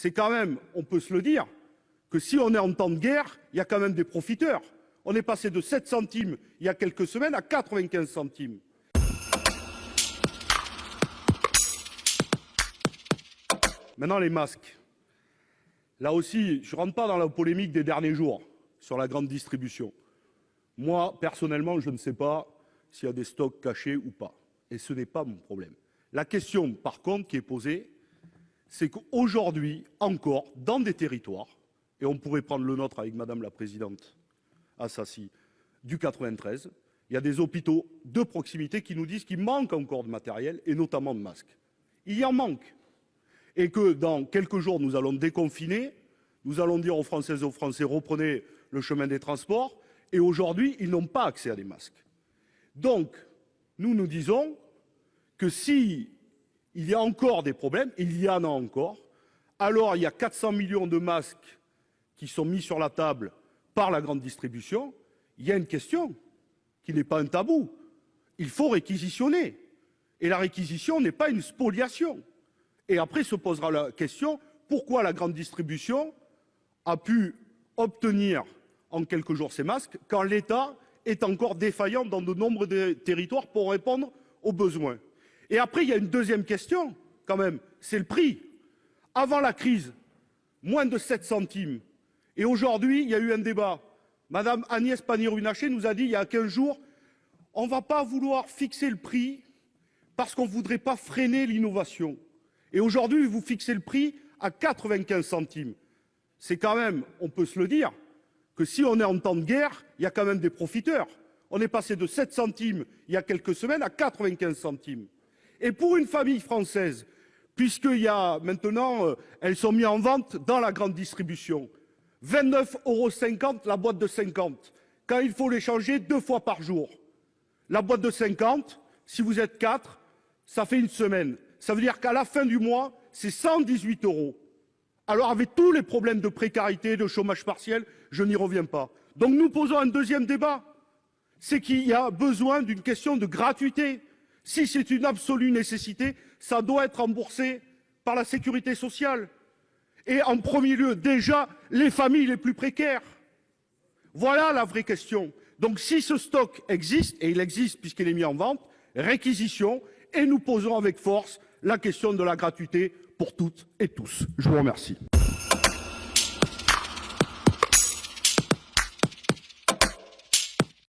c'est quand même, on peut se le dire, que si on est en temps de guerre, il y a quand même des profiteurs. On est passé de 7 centimes il y a quelques semaines à 95 centimes. Maintenant, les masques. Là aussi, je ne rentre pas dans la polémique des derniers jours sur la grande distribution. Moi, personnellement, je ne sais pas s'il y a des stocks cachés ou pas. Et ce n'est pas mon problème. La question, par contre, qui est posée, c'est qu'aujourd'hui, encore, dans des territoires, et on pourrait prendre le nôtre avec Madame la Présidente Assassi, du 93, il y a des hôpitaux de proximité qui nous disent qu'il manque encore de matériel, et notamment de masques. Il y en manque. Et que dans quelques jours, nous allons déconfiner, nous allons dire aux Françaises et aux Français, reprenez le chemin des transports, et aujourd'hui, ils n'ont pas accès à des masques. Donc, nous disons que si il y a encore des problèmes, il y en a encore, alors il y a 400 millions de masques qui sont mis sur la table par la grande distribution, il y a une question qui n'est pas un tabou. Il faut réquisitionner. Et la réquisition n'est pas une spoliation. Et après se posera la question, pourquoi la grande distribution a pu obtenir en quelques jours ces masques quand l'État est encore défaillant dans de nombreux territoires pour répondre aux besoins. Et après, il y a une deuxième question, quand même, c'est le prix. Avant la crise, moins de 7 centimes. Et aujourd'hui, il y a eu un débat. Madame Agnès Pannier-Runacher nous a dit il y a 15 jours, on ne va pas vouloir fixer le prix parce qu'on ne voudrait pas freiner l'innovation. Et aujourd'hui, vous fixez le prix à 95 centimes. C'est quand même, on peut se le dire, que si on est en temps de guerre, il y a quand même des profiteurs. On est passé de 7 centimes il y a quelques semaines à 95 centimes. Et pour une famille française, puisqu'il y a maintenant, elles sont mises en vente dans la grande distribution, 29,50 € la boîte de 50, quand il faut les changer 2 fois par jour. La boîte de 50, si vous êtes 4, ça fait une semaine. Ça veut dire qu'à la fin du mois, c'est 118 €. Alors avec tous les problèmes de précarité, de chômage partiel, je n'y reviens pas. Donc nous posons un deuxième débat. C'est qu'il y a besoin d'une question de gratuité. Si c'est une absolue nécessité, ça doit être remboursé par la sécurité sociale. Et en premier lieu, déjà, les familles les plus précaires. Voilà la vraie question. Donc si ce stock existe, et il existe puisqu'il est mis en vente, réquisition, et nous posons avec force la question de la gratuité pour toutes et tous. Je vous remercie.